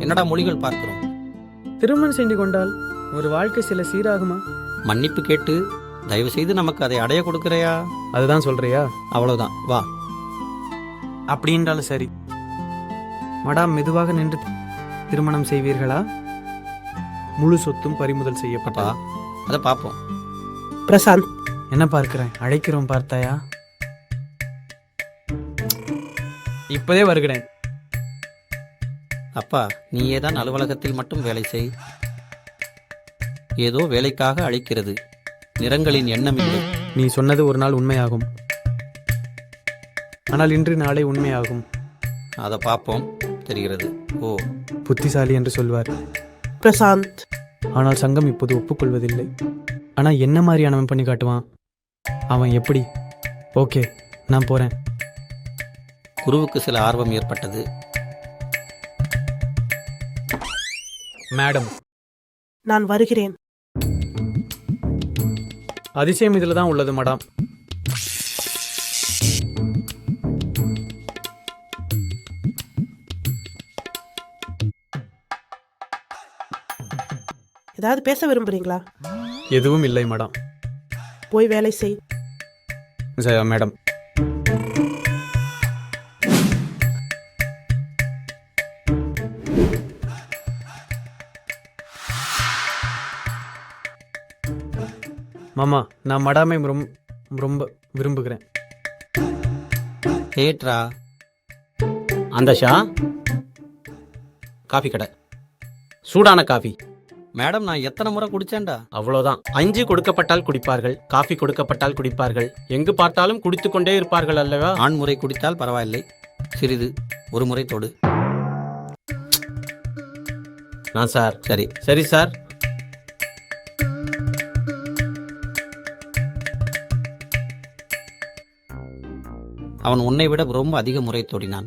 என்னடா மொழிகள் பார்க்கிறோம்? திருமணம் செய்து கொண்டால் ஒரு வாழ்க்கை சில சீராகுமா? மன்னிப்பு கேட்டு தயவு செய்து நமக்கு அதை அடைய கொடுக்கறையா? அதுதான் சொல்றியா? அவ்வளவுதான், வா. அப்படின்றாலும் சரி. மடாம் மெதுவாக நின்று திருமணம் செய்வீர்களா? முழு சொத்தும் பறிமுதல் செய்யப்பட்டா? அதை பார்ப்போம். பிரசாந்த், என்ன பார்க்கிறேன்? அழைக்கிறோம், பார்த்தாயா? இப்பதே வருகிறேன். அப்பா, நீயே தான் அலுவலகத்தில் மட்டும் வேலை செய். ஏதோ வேலைக்காக அழைக்கிறது. நிறங்களின் எண்ணம் இல்லை. நீ சொன்னது ஒரு நாள் உண்மையாகும். ஆனால் இன்று நாளை உண்மையாகும். அதை பார்ப்போம், தெரிகிறது. ஓ, புத்திசாலி என்று சொல்வார் பிரசாந்த். ஆனால் சங்கம் இப்போது ஒப்புக்கொள்வதில்லை. ஆனால் என்ன மாதிரியானவன் பண்ணி காட்டுவான்? அவன் எப்படி? ஓகே, நான் போறேன். குருவுக்கு சில ஆர்வம் ஏற்பட்டது. மேடம், நான் வருகிறேன். அதிசயம் இதில் தான் உள்ளது மடாம். ஏதாவது பேச விரும்புறீங்களா? எதுவும் இல்லை மடாம். போய் வேலை செய். மேடம், மாமா, நான் மடாமை ரொம்ப விரும்புகிறேன். ஏட்ரா அந்த ஷா காஃபி கடை, சூடான காஃபி. மேடம், நான் எத்தனை முறை குடிச்சேன்டா? அவ்வளோதான். 5 கொடுக்கப்பட்டால் குடிப்பார்கள், காஃபி கொடுக்கப்பட்டால் குடிப்பார்கள், எங்கு பார்த்தாலும் குடித்து கொண்டே இருப்பார்கள் அல்லவா? ஆண்முறை குடித்தால் பரவாயில்லை, சிறிது ஒரு முறை தொடு. நான் சார். சரி சரி சார். அவன் உன்னை விட ரொம்ப அதிக முறை தொடினான்.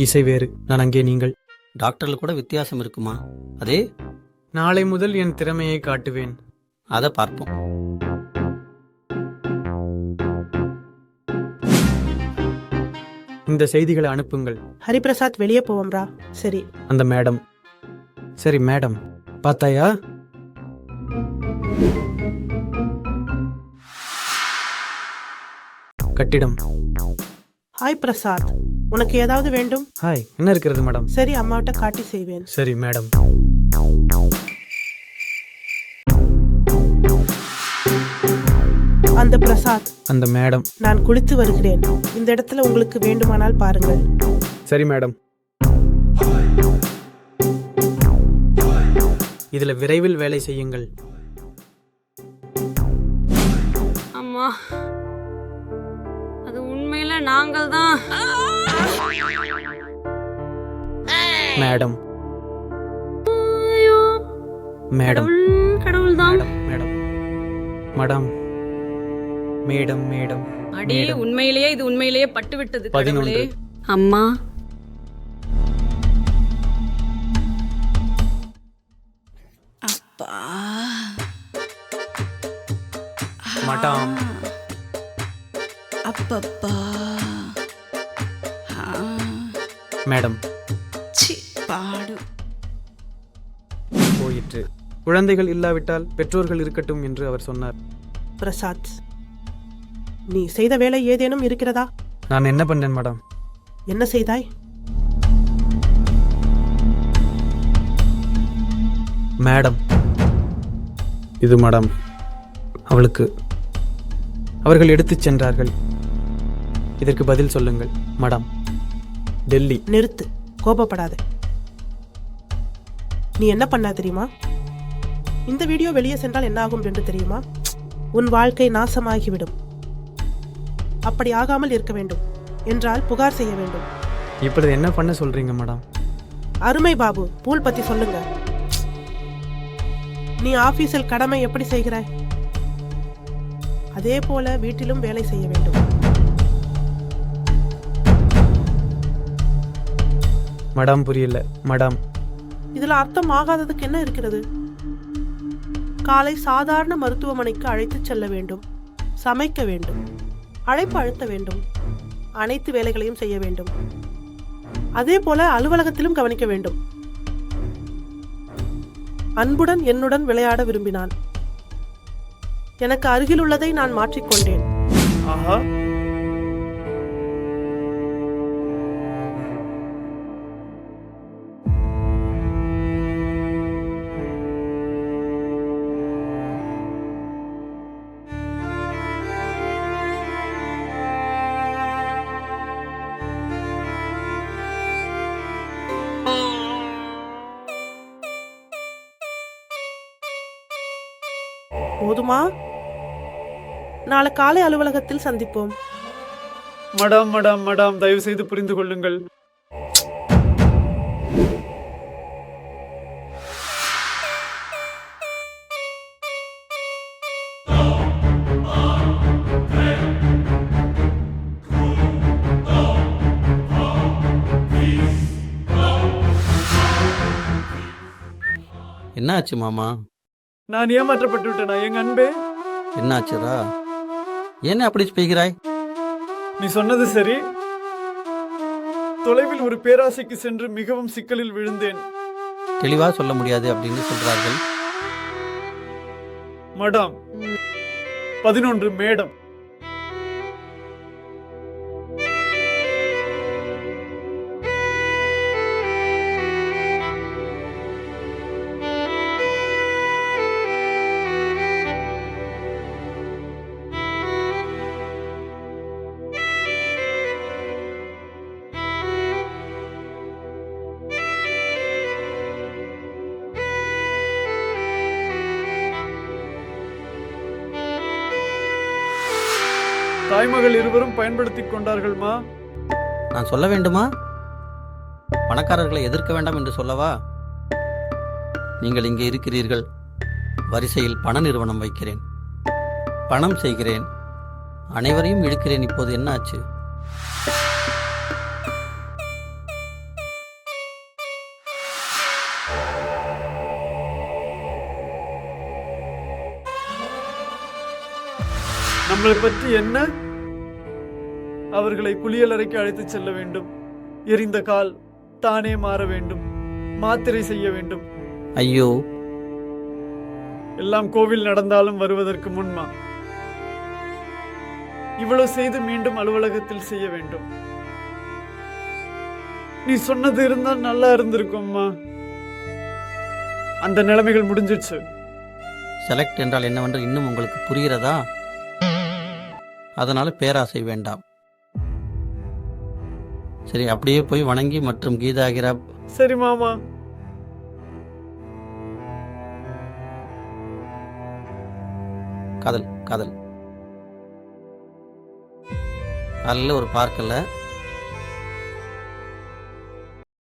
இசை வேறு, நான் அங்கே நீங்கள். டாக்டர்ல கூட வித்தியாசம் இருக்குமா? அதே நாளை முதல் என் திறமையை காட்டுவேன். அதை பார்ப்போம். இந்த செய்திகளை அனுப்புங்கள். ஹரிபிரசாத், வெளியே போவோம்ரா. சரி. அந்த மேடம். சரி மேடம், பார்த்தாயா? கட்டிடம். ஹாய் பிரசாத், உனக்கு ஏதாவது வேண்டும்? ஹாய், என்ன இருக்கிறது மேடம்? சரி, அம்மாவிட்ட காட்டி செய்வேன். சரி மேடம். அந்த பிரசாத். அந்த மேடம். நான் குளித்து வருகிறேன். இந்த இடத்துல உங்களுக்கு வேண்டுமானால் பாருங்கள். சரி மேடம். இதுல விரைவில் வேலை செய்யுங்கள். அம்மா, அது உண்மையில நாங்கள் தான். மேடம். மேடம். கடவுள் தான். மேடம். மேடம். மேடம். மேடம். அடி, உண்மையிலேயே இது உண்மையிலேயே பட்டு விட்டது. 11. அம்மா, அப்பா, மடாம். அப்பப்பா, மேடம். பாடு. போயிற்று. குழந்தைகள் இல்லாவிட்டால் பெற்றோர்கள் இருக்கட்டும் என்று அவர் சொன்னார். பிரசாத், நீ செய்த வேலை ஏதேனும் இருக்கிறதா? நான் என்ன பண்ணேன் மேடம்? என்ன செய்தாய்? மேடம், இது மேடம் அவளுக்கு அவர்கள் எடுத்துச் சென்றார்கள். இதற்கு பதில் சொல்லுங்கள் மேடம். டெல்லி. நிறுத்து, கோபப்படாத. நீ என்ன பண்ண தெரியுமா? இந்த வீடியோ வெளியே சென்றால் என்ன ஆகும் என்று தெரியுமா? உன் வாழ்க்கை நாசமாகிவிடும். அப்படி ஆகாமல் இருக்க வேண்டும் என்றால் புகார் செய்ய வேண்டும். இப்படி என்ன பண்ண சொல்றீங்க மேடம்? அருமை பாபு, பூல் பத்தி சொல்லுங்க. நீ ஆபீஸில் கடமை எப்படி செய்கிறாய், அதே போல வீட்டிலும் வேலை செய்ய வேண்டும். மேடம், புரியல மேடம். இதுல அர்த்தம் ஆகாததுக்கு என்ன இருக்கிறது? காலை சாதாரண மருத்துவமனைக்கு அழைத்து செல்ல வேண்டும், சமைக்க வேண்டும், அழைப்பு அழுத்த வேண்டும், அனைத்து வேலைகளையும் செய்ய வேண்டும். அதே போல அலுவலகத்திலும் கவனிக்க வேண்டும். அன்புடன் என்னுடன் விளையாட விரும்பினான். எனக்கு அருகில் உள்ளதை நான் மாற்றிக்கொண்டேன். ஆஹா, போதுமா? நாளை காலை அலுவலகத்தில் சந்திப்போம். மடாம் மடாம் மடாம், தயவு செய்து புரிந்து கொள்ளுங்கள். என்னாச்சு மாமா? நான் ஏமாற்றப்பட்டு விட்டேனா எங்க அன்பே? என்னாச்சுரா? என்ன அப்படி செய்கிறாய்? நீ சொன்னது சரி. தொலைவில் ஒரு பேராசைக்கு சென்று மிகவும் சிக்கலில் விழுந்தேன். தெளிவா சொல்ல முடியாது அப்படின்னு சொல்றார்கள். மடாம் 11 மேடம். தாய்மகள் இருவரும் பயன்படுத்திக் கொண்டார்கள்மா. நான் சொல்ல வேண்டுமா? பணக்காரர்களை எதிர்க்க வேண்டாம் என்று சொல்லவா? நீங்கள் இங்கே இருக்கிறீர்கள். வரிசையில் பண நிறுவனம் வைக்கிறேன், பணம் செய்கிறேன், அனைவரையும் இழுக்கிறேன். இப்போது என்ன ஆச்சு? நம்மளை பற்றி என்ன? அவர்களை குளியலறைக்கு அழைத்துச் செல்ல வேண்டும். எரிந்த கால் தானே மாற வேண்டும். மாத்திரை செய்ய வேண்டும். ஐயோ, எல்லாம் கோவில் நடந்தாலும் வருவதற்கு முன்மா. இவ்வளவு செய்து மீண்டும் அலுவலகத்தில் செய்ய வேண்டும். நீ சொன்னது இருந்தால் நல்லா இருந்திருக்கும்மா. அந்த நிலைமைகள் முடிஞ்சிடுச்சு. செலக்ட் என்றால் என்னவென்று இன்னும் உங்களுக்கு புரிகிறதா? அதனால பேராசை வேண்டாம். சரி, அப்படியே போய் வணங்கி மற்றும் கீதாகிரா. சரி மாமா. காதல் காதல் காலையில் ஒரு பார்க்கல